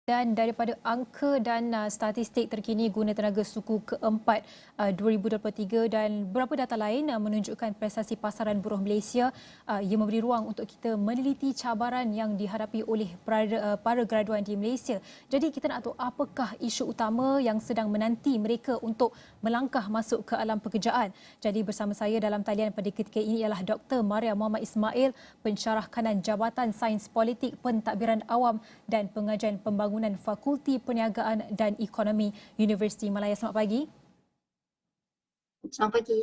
Dan daripada angka dan statistik terkini guna tenaga suku keempat 2023 dan beberapa data lain menunjukkan prestasi pasaran buruh Malaysia, ia memberi ruang untuk kita meneliti cabaran yang dihadapi oleh para graduan di Malaysia. Jadi kita nak tahu apakah isu utama yang sedang menanti mereka untuk melangkah masuk ke alam pekerjaan. Jadi bersama saya dalam talian pada ketika ini ialah Dr. Maria Muhammad Ismail, pensyarah kanan Jabatan Sains Politik Pentadbiran Awam dan Pengajian Pembangunan Fakulti Perniagaan dan Ekonomi Universiti Malaya. Selamat pagi. Selamat pagi.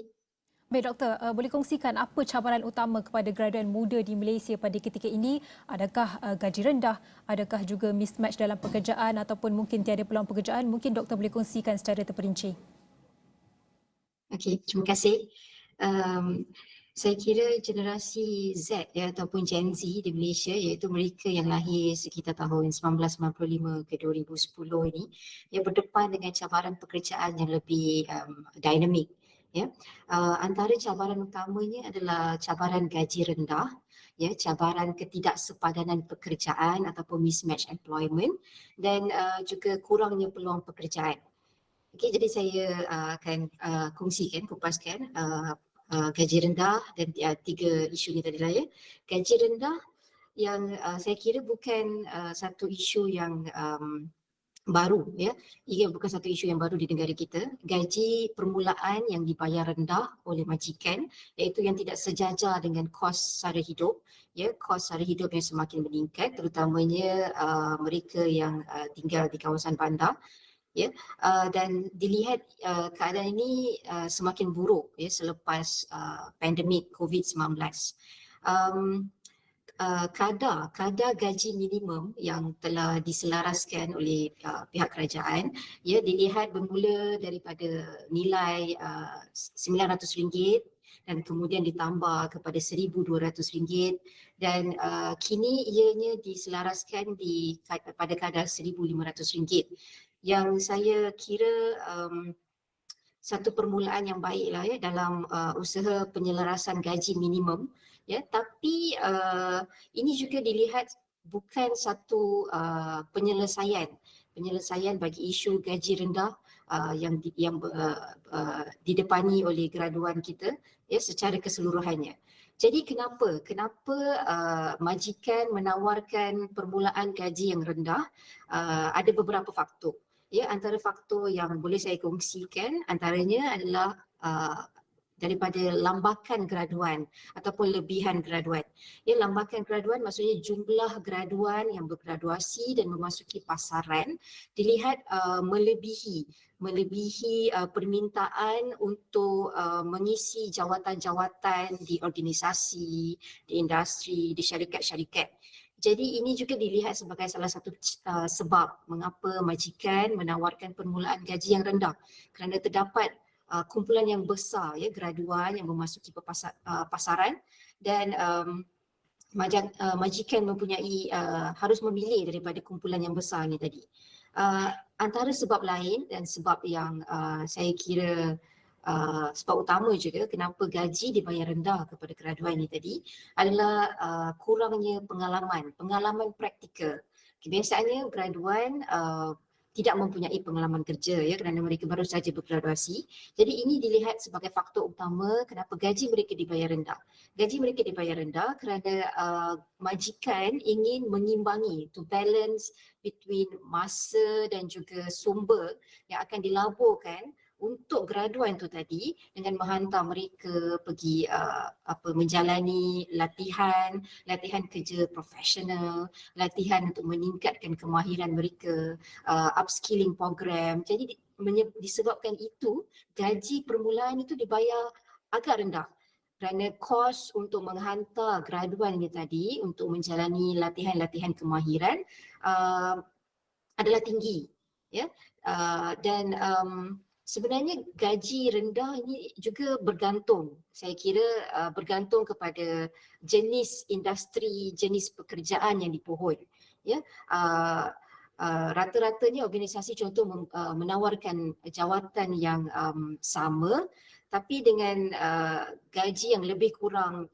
Baik doktor, boleh kongsikan apa cabaran utama kepada graduan muda di Malaysia pada ketika ini? Adakah gaji rendah? Adakah juga mismatch dalam pekerjaan ataupun mungkin tiada peluang pekerjaan? Mungkin doktor boleh kongsikan secara terperinci. Okey, terima kasih. Saya kira generasi Z ataupun Gen Z di Malaysia, iaitu mereka yang lahir sekitar tahun 1995 ke 2010 ini, yang berdepan dengan cabaran pekerjaan yang lebih dinamik. Antara cabaran utamanya adalah cabaran gaji rendah, cabaran ketidaksepadanan pekerjaan ataupun mismatch employment, dan juga kurangnya peluang pekerjaan. Okey, jadi saya akan kongsikan, kupaskan gaji rendah dan tiga isu ni tadi lah ya. Gaji rendah yang saya kira bukan satu isu yang baru ya. Ia bukan satu isu yang baru di negara kita. Gaji permulaan yang dibayar rendah oleh majikan, iaitu yang tidak sejajar dengan kos sara hidup, kos sara hidup yang semakin meningkat, terutamanya mereka yang tinggal di kawasan bandar. Dan dilihat keadaan ini semakin buruk selepas pandemik COVID-19. Kadar gaji minimum yang telah diselaraskan oleh pihak kerajaan dilihat bermula daripada nilai RM900 dan kemudian ditambah kepada RM1,200 dan kini ianya diselaraskan pada kadar RM1,500, yang saya kira satu permulaan yang baiklah dalam usaha penyelarasan gaji minimum, tapi ini juga dilihat bukan satu penyelesaian bagi isu gaji rendah yang didepani oleh graduan kita secara keseluruhannya. Jadi kenapa majikan menawarkan permulaan gaji yang rendah? Ada beberapa faktor. Antara faktor yang boleh saya kongsikan antaranya adalah daripada lambakan graduan ataupun lebihan graduan. Lambakan graduan maksudnya jumlah graduan yang bergraduasi dan memasuki pasaran dilihat melebihi permintaan untuk mengisi jawatan-jawatan di organisasi, di industri, di syarikat-syarikat. Jadi ini juga dilihat sebagai salah satu sebab mengapa majikan menawarkan permulaan gaji yang rendah, kerana terdapat kumpulan yang besar graduan yang memasuki pasaran dan majikan mempunyai harus memilih daripada kumpulan yang besar ni tadi. Antara sebab lain dan sebab yang saya kira sebab utama juga kenapa gaji dibayar rendah kepada graduan ini tadi adalah kurangnya pengalaman praktikal. Kebiasaannya graduan tidak mempunyai pengalaman kerja kerana mereka baru saja bergraduasi. Jadi ini dilihat sebagai faktor utama kenapa gaji mereka dibayar rendah. Gaji mereka dibayar rendah kerana majikan ingin mengimbangi, to balance between masa dan juga sumber yang akan dilaburkan untuk graduan tu tadi dengan menghantar mereka pergi menjalani latihan kerja profesional, latihan untuk meningkatkan kemahiran mereka, upskilling program. Jadi disebabkan itu gaji permulaan itu dibayar agak rendah kerana kos untuk menghantar graduan ini tadi untuk menjalani latihan-latihan kemahiran adalah tinggi dan sebenarnya gaji rendah ini juga bergantung, saya kira bergantung kepada jenis industri, jenis pekerjaan yang dipohon. Rata-ratanya organisasi contoh menawarkan jawatan yang sama tapi dengan gaji yang lebih kurang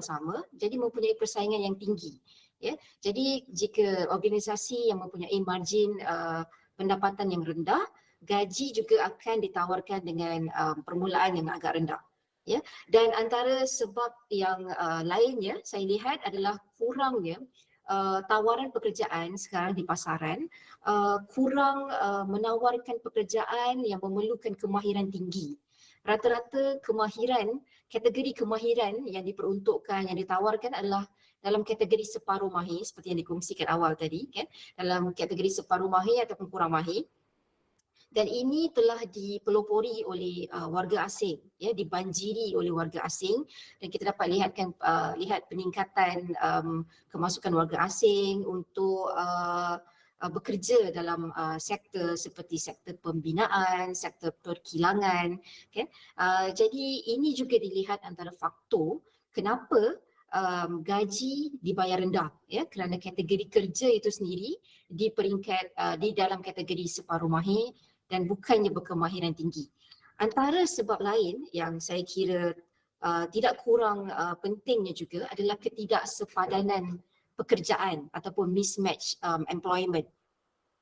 sama, jadi mempunyai persaingan yang tinggi. Ya, jadi jika organisasi yang mempunyai margin pendapatan yang rendah, gaji juga akan ditawarkan dengan permulaan yang agak rendah. Ya, dan antara sebab yang lainnya saya lihat adalah kurangnya tawaran pekerjaan sekarang di pasaran, kurang menawarkan pekerjaan yang memerlukan kemahiran tinggi. Rata-rata kemahiran, kategori kemahiran yang diperuntukkan, yang ditawarkan adalah dalam kategori separuh mahir seperti yang dikongsikan awal tadi, kan, dalam kategori separuh mahir ataupun kurang mahir. Dan ini telah dipelopori oleh warga asing, ya, dibanjiri oleh warga asing, dan kita dapat lihat peningkatan kemasukan warga asing untuk bekerja dalam sektor seperti sektor pembinaan, sektor perkilangan, kan. Jadi ini juga dilihat antara faktor kenapa gaji dibayar rendah, ya, kerana kategori kerja itu sendiri di peringkat di dalam kategori separuh mahir dan bukannya berkemahiran tinggi. Antara sebab lain yang saya kira tidak kurang pentingnya juga adalah ketidaksepadanan pekerjaan ataupun mismatch employment.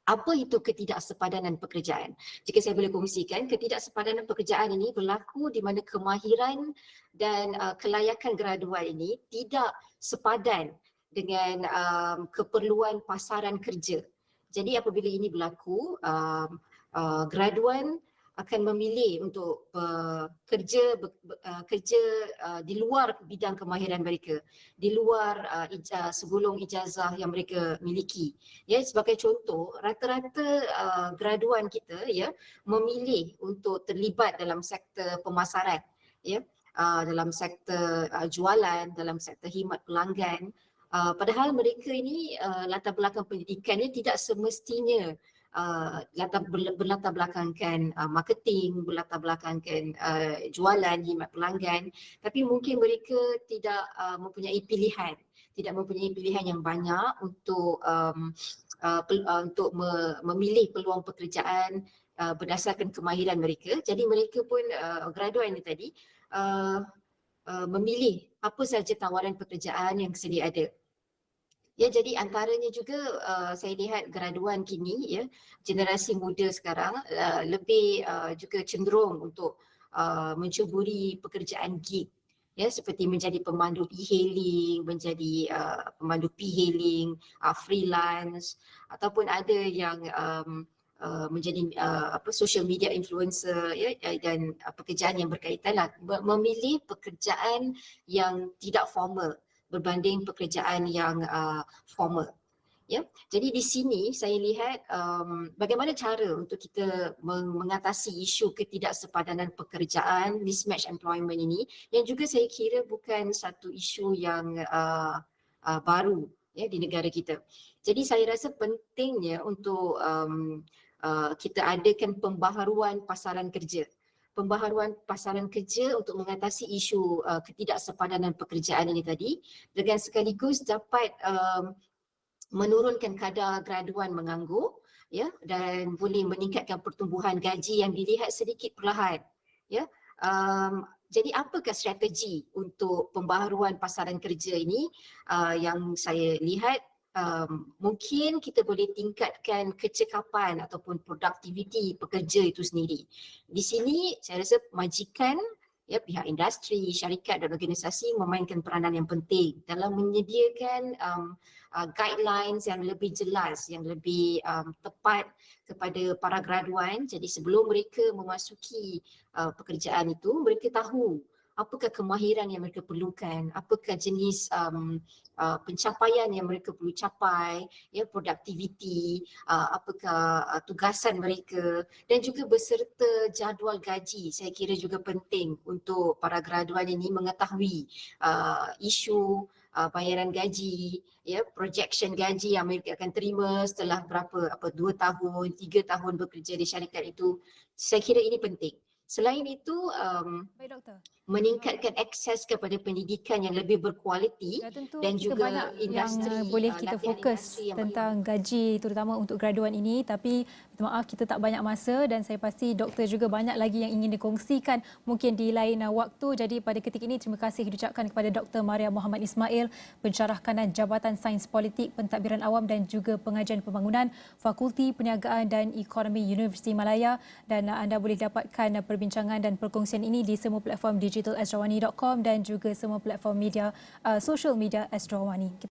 Apa itu ketidaksepadanan pekerjaan? Jika saya boleh kongsikan, ketidaksepadanan pekerjaan ini berlaku di mana kemahiran dan kelayakan graduan ini tidak sepadan dengan keperluan pasaran kerja. Jadi apabila ini berlaku, graduan akan memilih untuk kerja di luar bidang kemahiran mereka, di luar sebelum ijazah yang mereka miliki. Ya, sebagai contoh, rata-rata graduan kita, ya, memilih untuk terlibat dalam sektor pemasaran, ya, dalam sektor jualan, dalam sektor khidmat pelanggan. Padahal mereka ini latar belakang pendidikannya tidak semestinya berlatar belakangkan marketing, berlatar belakangkan jualan, khidmat pelanggan, tapi mungkin mereka tidak mempunyai pilihan yang banyak untuk memilih peluang pekerjaan berdasarkan kemahiran mereka. Jadi mereka pun graduan ini tadi memilih apa sahaja tawaran pekerjaan yang sedia ada. Ya, jadi antaranya juga saya lihat graduan kini, ya, generasi muda sekarang lebih juga cenderung untuk mencuburi pekerjaan gig, ya, seperti menjadi pemandu e-hailing, menjadi pemandu p-hailing, freelance, ataupun ada yang menjadi social media influencer, ya, dan pekerjaan yang berkaitan lah, memilih pekerjaan yang tidak formal berbanding pekerjaan yang formal. Ya, jadi di sini saya lihat bagaimana cara untuk kita mengatasi isu ketidaksepadanan pekerjaan, mismatch employment ini, yang juga saya kira bukan satu isu yang baru, ya, di negara kita. Jadi saya rasa pentingnya untuk kita adakan pembaharuan pasaran kerja. Pembaharuan pasaran kerja untuk mengatasi isu ketidaksepadanan pekerjaan ini tadi, dengan sekaligus dapat menurunkan kadar graduan menganggur, ya, dan boleh meningkatkan pertumbuhan gaji yang dilihat sedikit perlahan, ya. Jadi apakah strategi untuk pembaharuan pasaran kerja ini? Yang saya lihat, mungkin kita boleh tingkatkan kecekapan ataupun produktiviti pekerja itu sendiri. Di sini saya rasa majikan, ya, pihak industri, syarikat dan organisasi memainkan peranan yang penting dalam menyediakan guidelines yang lebih jelas, yang lebih tepat kepada para graduan. Jadi sebelum mereka memasuki pekerjaan itu, mereka tahu apakah kemahiran yang mereka perlukan, apakah jenis pencapaian yang mereka perlu capai, ya, produktiviti, apakah tugasan mereka, dan juga beserta jadual gaji. Saya kira juga penting untuk para graduan ini mengetahui isu bayaran gaji, ya, projection gaji yang mereka akan terima setelah 2 tahun, 3 tahun bekerja di syarikat itu. Saya kira ini penting. Selain itu, Baik doktor. meningkatkan akses kepada pendidikan yang lebih berkualiti Ya, tentu dan kita juga banyak yang industri, boleh kita latihan fokus industri yang tentang gaji terutama untuk graduan ini, tapi minta maaf kita tak banyak masa dan saya pasti doktor juga banyak lagi yang ingin dikongsikan mungkin di lain waktu. Jadi pada ketika ini terima kasih diucapkan kepada Dr. Maria Muhammad Ismail, pensyarah kanan Jabatan Sains Politik, Pentadbiran Awam dan juga Pengajian Pembangunan, Fakulti Perniagaan dan Ekonomi Universiti Malaya, dan anda boleh dapatkan perbincangan dan perkongsian ini di semua platform digital astrawani.com dan juga semua platform media social media Astrawani.